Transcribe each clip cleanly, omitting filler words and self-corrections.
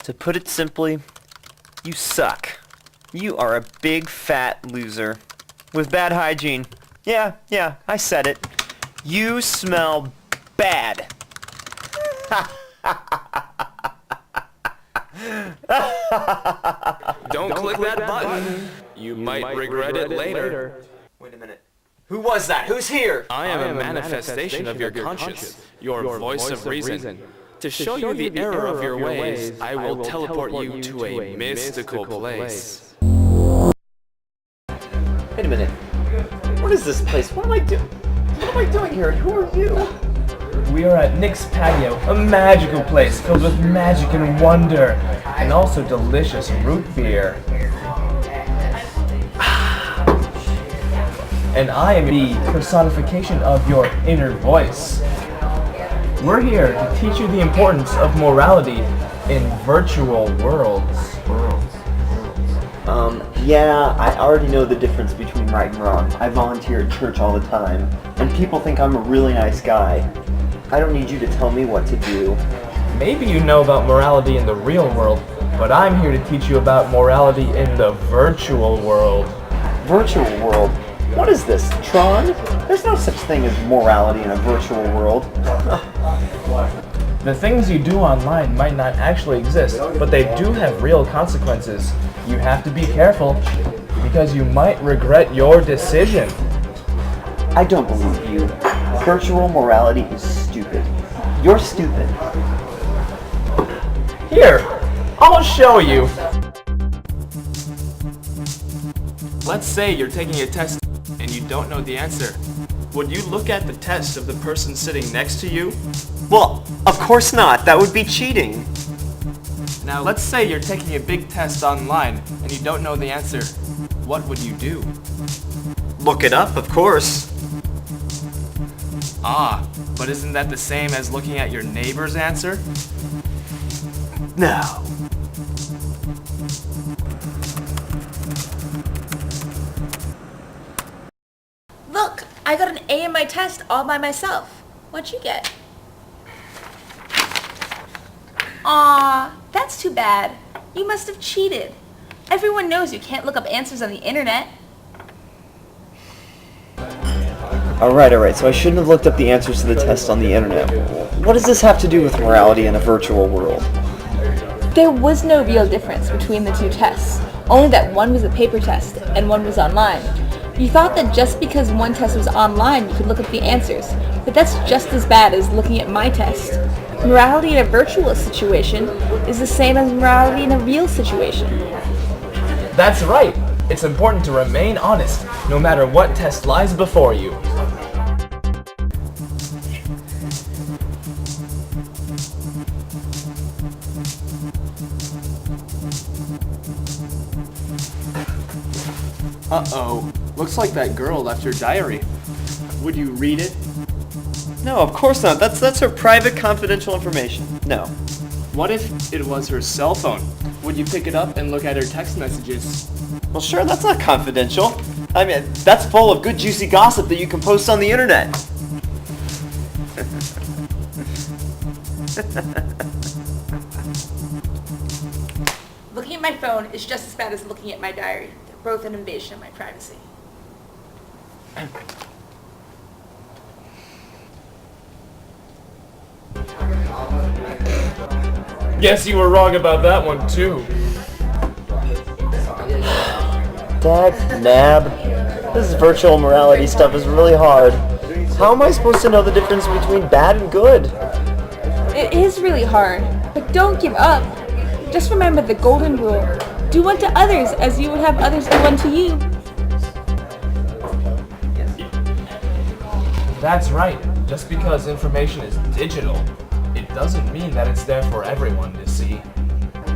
To put it simply, you suck. You are a big fat loser. With bad hygiene. Yeah, I said it. You smell bad. Don't click that button. You might regret it later. Wait a minute. Who was that? Who's here? I am a manifestation of your conscience, your voice of reason. To show you the error of your ways, I will teleport you to a mystical place. Wait a minute. What is this place? What am I doing? What am I doing here? And who are you? We are at Nick's Patio, a magical place filled with magic and wonder, and also delicious root beer. And I am the personification of your inner voice. We're here to teach you the importance of morality in virtual worlds. Yeah, I already know the difference between right and wrong. I volunteer at church all the time, and people think I'm a really nice guy. I don't need you to tell me what to do. Maybe you know about morality in the real world, but I'm here to teach you about morality in the virtual world. Virtual world? What is this, Tron? There's no such thing as morality in a virtual world. The things you do online might not actually exist, but they do have real consequences. You have to be careful, because you might regret your decision. I don't believe you. Virtual morality is stupid. You're stupid. Here, I'll show you. Let's say you're taking a test and you don't know the answer. Would you look at the test of the person sitting next to you? Well, of course not. That would be cheating. Now let's say you're taking a big test online and you don't know the answer. What would you do? Look it up, of course. But isn't that the same as looking at your neighbor's answer? No. Look, I got an A in my test all by myself. What'd you get? Aw, that's too bad. You must have cheated. Everyone knows you can't look up answers on the internet. Alright, so I shouldn't have looked up the answers to the test on the internet. What does this have to do with morality in a virtual world? There was no real difference between the two tests, only that one was a paper test and one was online. You thought that just because one test was online you could look up the answers, but that's just as bad as looking at my test. Morality in a virtual situation is the same as morality in a real situation. That's right. It's important to remain honest, no matter what test lies before you. Uh-oh. Looks like that girl left her diary. Would you read it? No, of course not. That's her private, confidential information. No. What if it was her cell phone? Would you pick it up and look at her text messages? Well, sure, that's not confidential. I mean, that's full of good, juicy gossip that you can post on the internet. Looking at my phone is just as bad as looking at my diary. They're both an invasion of my privacy. Guess you were wrong about that one, too. Dag nab. This virtual morality stuff is really hard. How am I supposed to know the difference between bad and good? It is really hard, but don't give up. Just remember the golden rule. Do unto others as you would have others do unto you. That's right. Just because information is digital, it doesn't mean that it's there for everyone to see.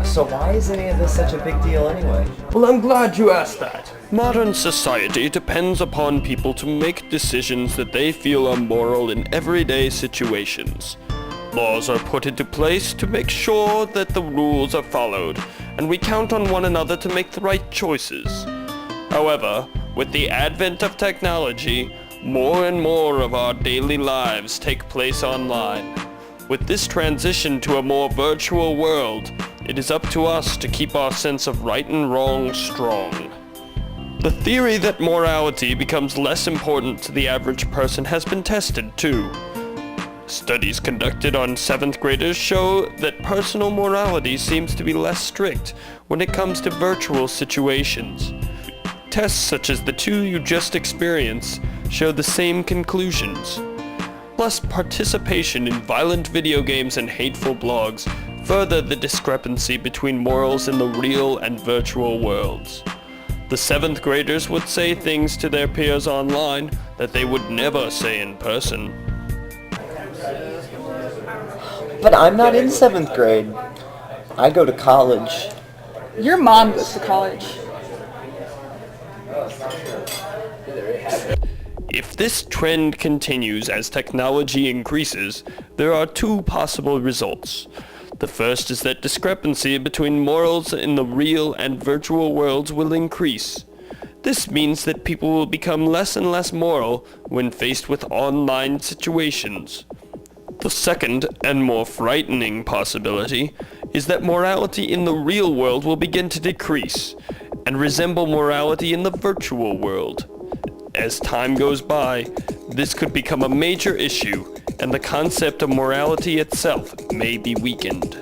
So why is any of this such a big deal anyway? Well, I'm glad you asked that. Modern society depends upon people to make decisions that they feel are moral in everyday situations. Laws are put into place to make sure that the rules are followed, and we count on one another to make the right choices. However, with the advent of technology, more and more of our daily lives take place online. With this transition to a more virtual world, It is up to us to keep our sense of right and wrong strong. The theory that morality becomes less important to the average person has been tested too. Studies conducted on 7th graders show that personal morality seems to be less strict when it comes to virtual situations. Tests such as the two you just experienced show the same conclusions. Plus, participation in violent video games and hateful blogs further the discrepancy between morals in the real and virtual worlds. The 7th graders would say things to their peers online that they would never say in person. But I'm not in 7th grade. I go to college. Your mom goes to college. If this trend continues as technology increases, there are two possible results. The first is that discrepancy between morals in the real and virtual worlds will increase. This means that people will become less and less moral when faced with online situations. The second, and more frightening possibility, is that morality in the real world will begin to decrease, and resemble morality in the virtual world. As time goes by, this could become a major issue, and the concept of morality itself may be weakened.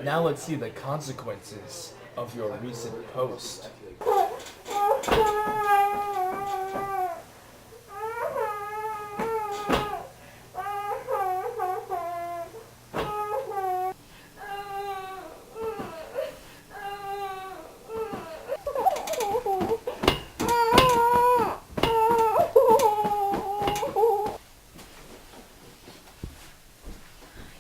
Now let's see the consequences of your recent post.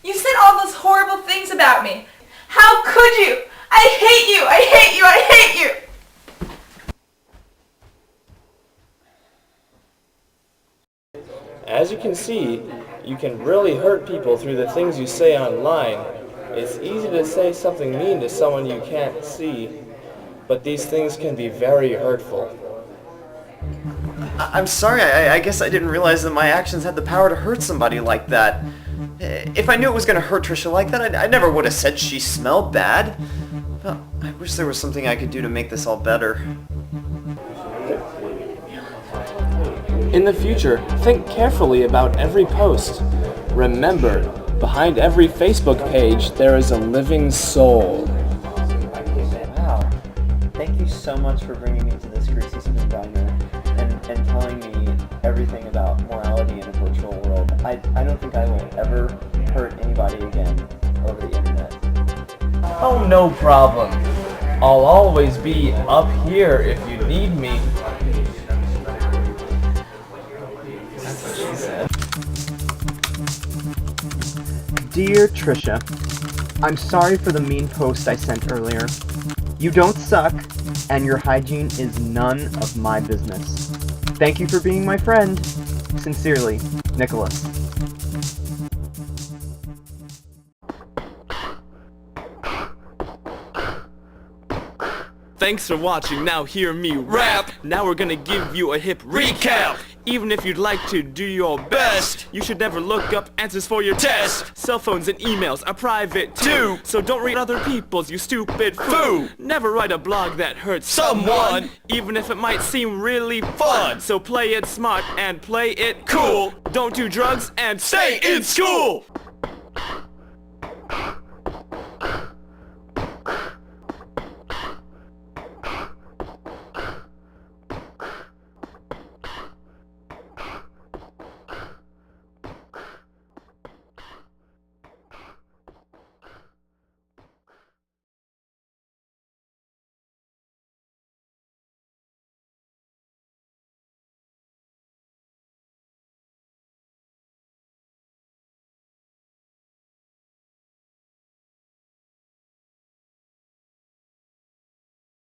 You said all those horrible things about me. How could you? I hate you! I hate you! I hate you! As you can see, you can really hurt people through the things you say online. It's easy to say something mean to someone you can't see, but these things can be very hurtful. I'm sorry, I guess I didn't realize that my actions had the power to hurt somebody like that. If I knew it was going to hurt Tricia like that, I never would have said she smelled bad. But I wish there was something I could do to make this all better. In the future, think carefully about every post. Remember, behind every Facebook page, there is a living soul. Wow. Thank you so much for bringing me to this greasy spoon diner and telling me everything about morality in a virtual world. I don't think I will ever hurt anybody again over the internet. Oh, no problem. I'll always be up here if you need me. That's what she said. Dear Tricia, I'm sorry for the mean post I sent earlier. You don't suck, and your hygiene is none of my business. Thank you for being my friend. Sincerely, Nicholas. Thanks for watching, now hear me rap. Now we're gonna give you a hip recap. Even if you'd like to do your best, you should never look up answers for your test. Cell phones and emails are private too, so don't read other people's, you stupid fool. Never write a blog that hurts someone, even if it might seem really fun. So play it smart and play it cool. Don't do drugs and stay in school.